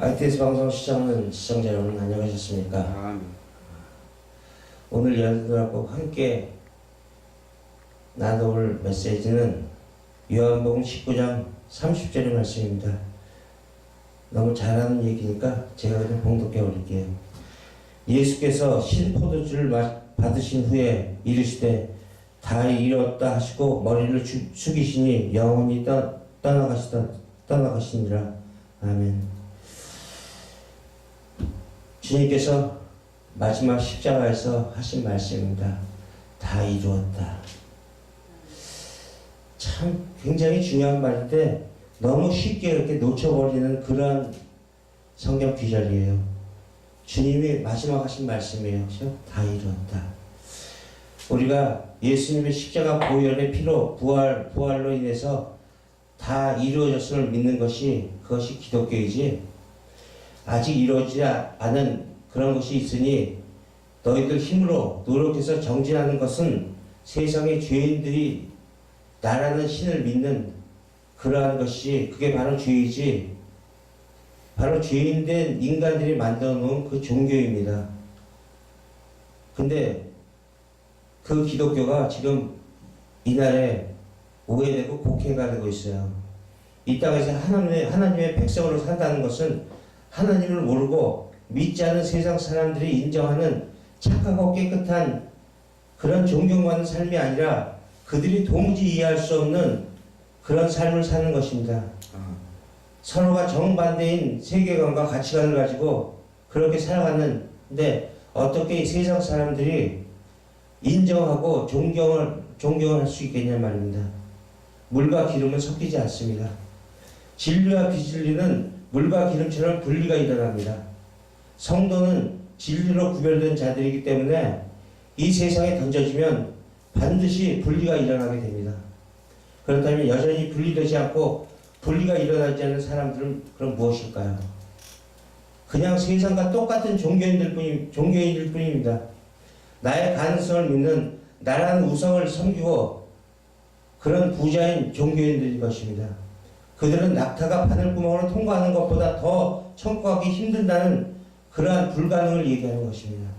ITS 방송 시청자 여러분 안녕하셨습니까? 오늘 여러분들하고 함께 나눠볼 메시지는 요한복음 19장 30절의 말씀입니다. 너무 잘하는 얘기니까 제가 그냥 봉독해 올릴게요. 예수께서 신포도주를 받으신 후에 이르시되 다 이루었다 하시고 머리를 숙이시니 영원히 떠나가시니라. 아멘. 주님께서 마지막 십자가에서 하신 말씀입니다. 다 이루었다. 참 굉장히 중요한 말인데 너무 쉽게 이렇게 놓쳐버리는 그런 성경 구절이에요. 주님이 마지막 하신 말씀이에요. 그렇죠? 다 이루었다. 우리가 예수님의 십자가 보혈의 피로 부활로 인해서 다 이루어졌음을 믿는 것이 그것이 기독교이지, 아직 이루어지지 않은 그런 것이 있으니 너희들 힘으로 노력해서 정진하는 것은 세상의 죄인들이 나라는 신을 믿는 그러한 것이, 그게 바로 죄이지, 바로 죄인된 인간들이 만들어 놓은 그 종교입니다. 근데 그 기독교가 지금 이날에 오해되고 곡해가 되고 있어요. 이 땅에서 하나님의 백성으로 산다는 것은 하나님을 모르고 믿지 않은 세상 사람들이 인정하는 착하고 깨끗한 그런 존경받는 삶이 아니라 그들이 도무지 이해할 수 없는 그런 삶을 사는 것입니다. 서로가 정반대인 세계관과 가치관을 가지고 그렇게 살아가는데 어떻게 세상 사람들이 인정하고 존경을 할 수 있겠냐 말입니다. 물과 기름은 섞이지 않습니다. 진리와 비진리는 물과 기름처럼 분리가 일어납니다. 성도는 진리로 구별된 자들이기 때문에 이 세상에 던져지면 반드시 분리가 일어나게 됩니다. 그렇다면 여전히 분리되지 않고 분리가 일어나지 않는 사람들은 그럼 무엇일까요? 그냥 세상과 똑같은 종교인들 뿐입니다. 나의 가능성을 믿는 나라는 우상을 섬기고 그런 부자인 종교인들일 것입니다. 그들은 낙타가 바늘구멍으로 통과하는 것보다 더 천국 가기 힘든다는 그러한 불가능을 얘기하는 것입니다.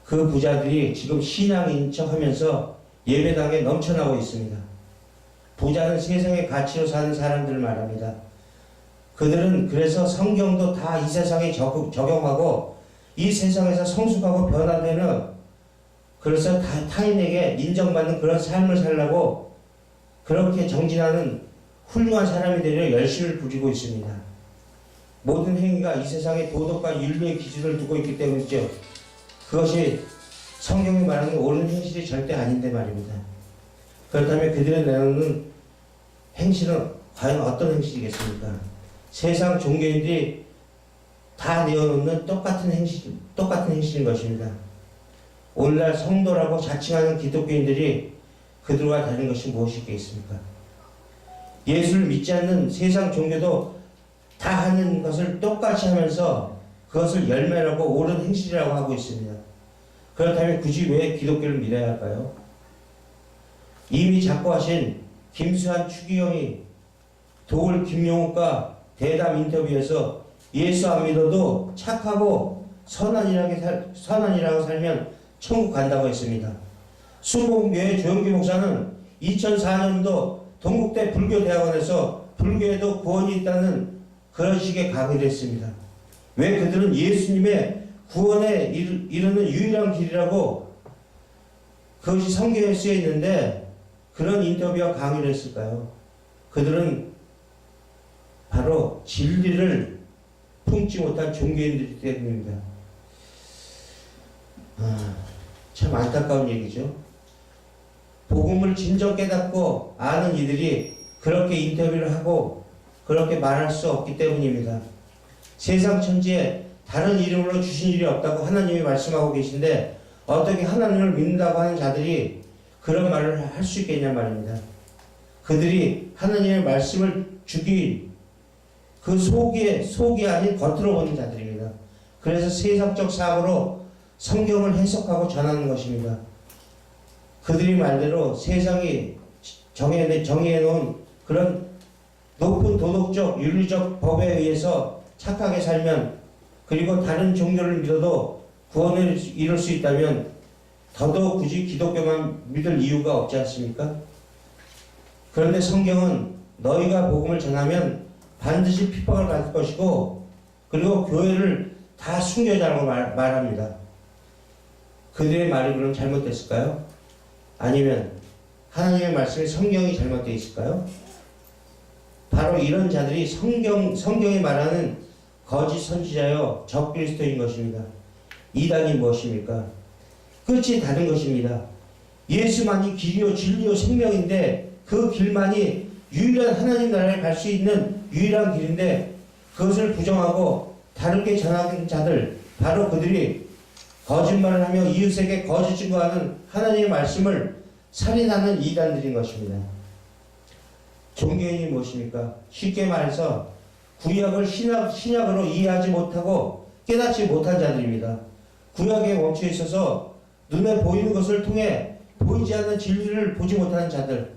그 부자들이 지금 신앙인 척하면서 예배당에 넘쳐나고 있습니다. 부자는 세상의 가치로 사는 사람들을 말합니다. 그들은 그래서 성경도 다 이 세상에 적용하고 이 세상에서 성숙하고 변화되는, 그래서 타인에게 인정받는 그런 삶을 살려고 그렇게 정진하는 훌륭한 사람이 되려 열심을 부리고 있습니다. 모든 행위가 이 세상의 도덕과 윤리의 기준을 두고 있기 때문이죠. 그것이 성경이 말하는 옳은 행실이 절대 아닌데 말입니다. 그렇다면 그들이 내놓는 행실은 과연 어떤 행실이겠습니까? 세상 종교인들이 다 내어놓는 똑같은 행실인 것입니다. 오늘날 성도라고 자칭하는 기독교인들이 그들과 다른 것이 무엇이겠습니까? 예수를 믿지 않는 세상 종교도 다 하는 것을 똑같이 하면서 그것을 열매라고 옳은 행실이라고 하고 있습니다. 그렇다면 굳이 왜 기독교를 믿어야 할까요? 이미 작고하신 김수환 추기경이 도울 김용욱과 대담 인터뷰에서 예수 안 믿어도 착하고 선한이라고 살면 천국 간다고 했습니다. 순복음교회 조영기 목사는 2004년도 동국대 불교대학원에서 불교에도 구원이 있다는 그런 식의 강의를 했습니다. 왜 그들은 예수님의 구원에 이르는 유일한 길이라고 그것이 성경에 쓰여 있는데 그런 인터뷰와 강의를 했을까요? 그들은 바로 진리를 품지 못한 종교인들이기 때문입니다. 참 안타까운 얘기죠. 복음을 진정 깨닫고 아는 이들이 그렇게 인터뷰를 하고 그렇게 말할 수 없기 때문입니다. 세상 천지에 다른 이름으로 주신 일이 없다고 하나님이 말씀하고 계신데 어떻게 하나님을 믿는다고 하는 자들이 그런 말을 할 수 있겠냐 말입니다. 그들이 하나님의 말씀을 죽인 그 속이 아닌 겉으로 보는 자들입니다. 그래서 세상적 사고로 성경을 해석하고 전하는 것입니다. 그들이 말대로 세상이 정해놓은 그런 높은 도덕적, 윤리적 법에 의해서 착하게 살면, 그리고 다른 종교를 믿어도 구원을 이룰 수 있다면 더더욱 굳이 기독교만 믿을 이유가 없지 않습니까? 그런데 성경은 너희가 복음을 전하면 반드시 핍박을 받을 것이고, 그리고 교회를 다 숨겨자라고 말합니다. 그들의 말이 그럼 잘못됐을까요? 아니면 하나님의 말씀이 성경이 잘못되어 있을까요? 바로 이런 자들이 성경이 말하는 거짓 선지자여 적그리스도인 것입니다. 이단이 무엇입니까? 끝이 다른 것입니다. 예수만이 길이요 진리요 생명인데, 그 길만이 유일한 하나님 나라에 갈 수 있는 유일한 길인데, 그것을 부정하고 다르게 전하는 자들, 바로 그들이 거짓말을 하며 이웃에게 거짓 증거하는 하나님의 말씀을 살인하는 이단들인 것입니다. 종교인이 무엇입니까? 쉽게 말해서 구약을 신약으로 이해하지 못하고 깨닫지 못한 자들입니다. 구약에 멈춰 있어서 눈에 보이는 것을 통해 보이지 않는 진리를 보지 못하는 자들,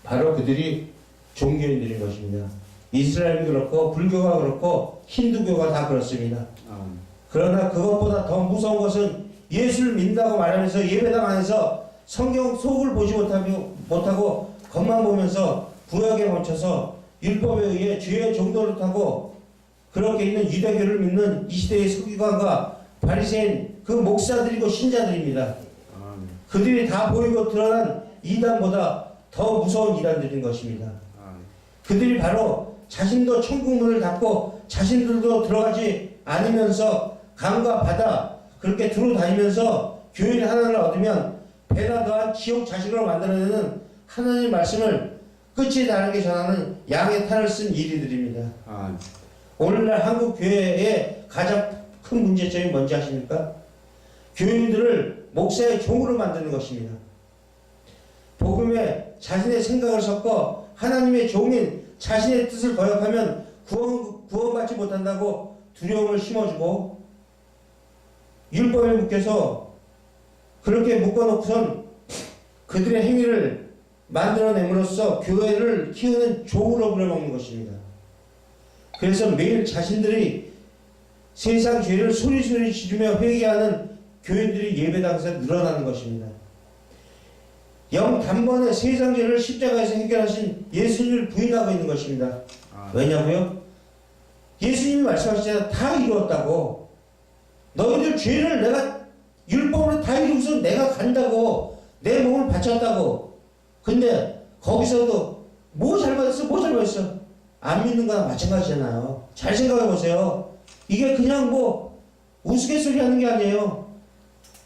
바로 그들이 종교인들인 것입니다. 이스라엘도 그렇고 불교가 그렇고 힌두교가 다 그렇습니다. 그러나 그것보다 더 무서운 것은 예수를 믿는다고 말하면서 예배당 안에서 성경 속을 보지 못하고 겉만 보면서 구약에 멈춰서 율법에 의해 죄의 종도를 타고 그렇게 있는 유대교를 믿는 이 시대의 서기관과 바리새인, 그 목사들이고 신자들입니다. 그들이 다 보이고 드러난 이단보다 더 무서운 이단들인 것입니다. 그들이 바로 자신도 천국문을 닫고 자신들도 들어가지 않으면서 강과 바다 그렇게 두루 다니면서 교인 하나를 얻으면 배나 더한 지옥 자식으로 만들어내는 하나님의 말씀을 끝이 다르게 전하는 양의 탈을 쓴 이리들입니다. 오늘날 한국 교회의 가장 큰 문제점이 뭔지 아십니까? 교인들을 목사의 종으로 만드는 것입니다. 복음에 자신의 생각을 섞어 하나님의 종인 자신의 뜻을 거역하면 구원받지 못한다고 두려움을 심어주고, 율법에 묶여서 그렇게 묶어놓고선 그들의 행위를 만들어냄으로써 교회를 키우는 종으로 부려먹는 것입니다. 그래서 매일 자신들이 세상 죄를 소리소리 지르며 회개하는 교인들이 예배당에서 늘어나는 것입니다. 영 단번에 세상 죄를 십자가에서 해결하신 예수님을 부인하고 있는 것입니다. 왜냐고요? 예수님이 말씀하시잖아요. 다 이루었다고. 너희들 죄를 내가 율법으로 다 이루고서 내가 간다고. 내 몸을 바쳤다고. 근데 거기서도 뭐 잘못했어? 뭐 잘못했어? 안 믿는 거나 마찬가지잖아요. 잘 생각해 보세요. 이게 그냥 뭐 우스갯소리 하는 게 아니에요.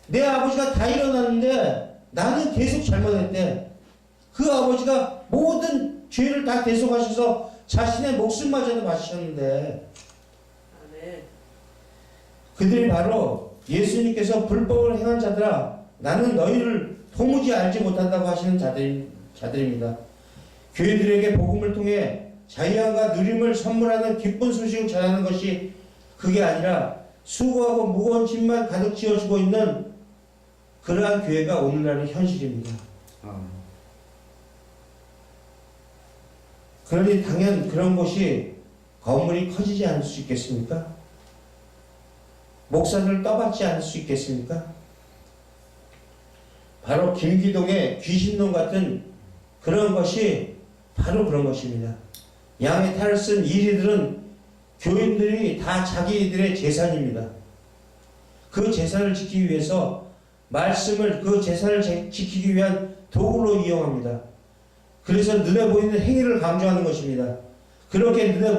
내 아버지가 다 일어났는데 나는 계속 잘못했대. 그 아버지가 모든 죄를 다 대속하셔서 자신의 목숨마저도 바치셨는데, 그들이 바로 예수님께서 불법을 행한 자들아 나는 너희를 도무지 알지 못한다고 하시는 자들입니다. 교회들에게 복음을 통해 자유함과 누림을 선물하는 기쁜 소식을 전하는 것이 그게 아니라 수고하고 무거운 짐만 가득 지어주고 있는 그러한 교회가 오늘날의 현실입니다. 그러니 당연 그런 곳이 건물이 커지지 않을 수 있겠습니까? 목사들을 떠받지 않을 수 있겠습니까? 바로 김기동의 귀신론 같은 그런 것이 바로 그런 것입니다. 양의 탈을 쓴 이리들은 교인들이 다 자기들의 재산입니다. 그 재산을 지키기 위해서 말씀을 그 재산을 지키기 위한 도구로 이용합니다. 그래서 눈에 보이는 행위를 강조하는 것입니다. 그렇게 눈에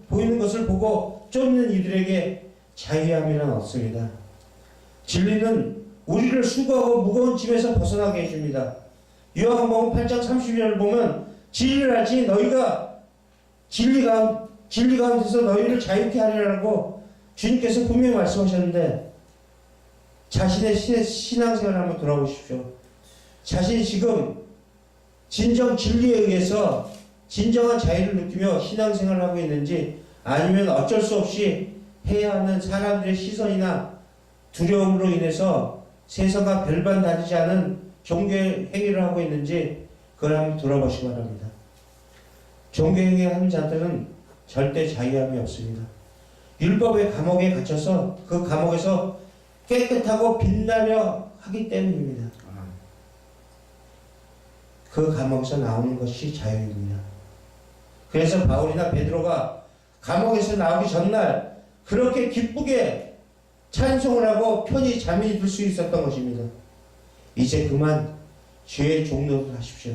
보이는 것을 보고 쫓는 이들에게 자유함이란 없습니다. 진리는 우리를 수고하고 무거운 짐에서 벗어나게 해줍니다. 요한복음 8장 30절을 보면 진리를 알지 너희가 진리 가운데서 너희를 자유케 하리라고 주님께서 분명히 말씀하셨는데, 자신의 신앙생활을 한번 돌아보십시오. 자신이 지금 진정 진리에 의해서 진정한 자유를 느끼며 신앙생활을 하고 있는지, 아니면 어쩔 수 없이 해야 하는 사람들의 시선이나 두려움으로 인해서 세상과 별반 다르지 않은 종교의 행위를 하고 있는지 그걸 한번 돌아보시기 바랍니다. 종교행위 하는 자들은 절대 자유함이 없습니다. 율법의 감옥에 갇혀서 그 감옥에서 깨끗하고 빛나려 하기 때문입니다. 그 감옥에서 나오는 것이 자유입니다. 그래서 바울이나 베드로가 감옥에서 나오기 전날 그렇게 기쁘게 찬송을 하고 편히 잠이 들 수 있었던 것입니다. 이제 그만 죄의 종노릇 하십시오.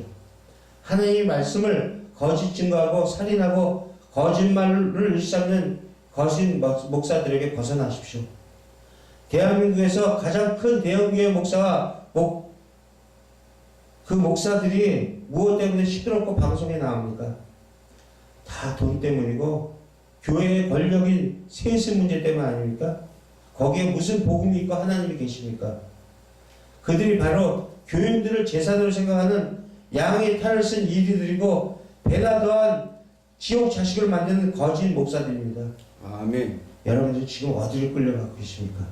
하나님의 말씀을 거짓 증거하고 살인하고 거짓말을 일삼는 거짓 목사들에게 벗어나십시오. 대한민국에서 가장 큰 대형교회 목사와 그 목사들이 무엇 때문에 시끄럽고 방송에 나옵니까? 다 돈 때문이고 교회의 권력인 세습 문제 때문 아닙니까? 거기에 무슨 복음이 있고 하나님이 계십니까? 그들이 바로 교인들을 제사장으로 생각하는 양의 탈을 쓴 이리들이고 배나 더한 지옥 자식을 만드는 거짓 목사들입니다. 아멘. 여러분들 지금 어디로 끌려가고 계십니까?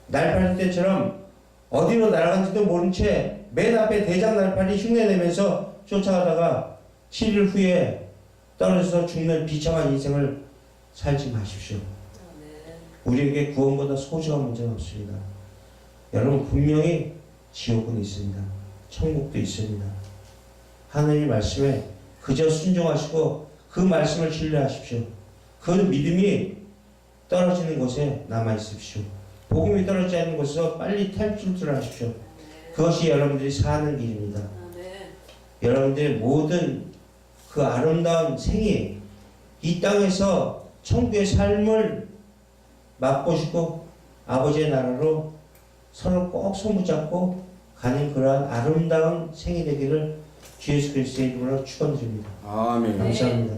날파리 때처럼 어디로 날아간지도 모른 채 맨 앞에 대장 날파리 흉내내면서 쫓아가다가 7일 후에 떨어져서 죽는 비참한 인생을 살지 마십시오. 우리에게 구원보다 소중한 문제는 없습니다. 여러분 분명히 지옥은 있습니다. 천국도 있습니다. 하나님의 말씀에 그저 순종하시고 그 말씀을 신뢰하십시오. 그 믿음이 떨어지는 곳에 남아 있으십시오. 복음이 떨어지지 않는 곳에서 빨리 탈출을 하십시오. 그것이 여러분들이 사는 길입니다. 여러분들의 모든 그 아름다운 생이 이 땅에서 천국의 삶을 맛보시고 아버지의 나라로 서로 꼭 손붙잡고 가는 그러한 아름다운 생이 되기를 주 예수 그리스도의 이름으로 축원드립니다. 아멘. 감사합니다.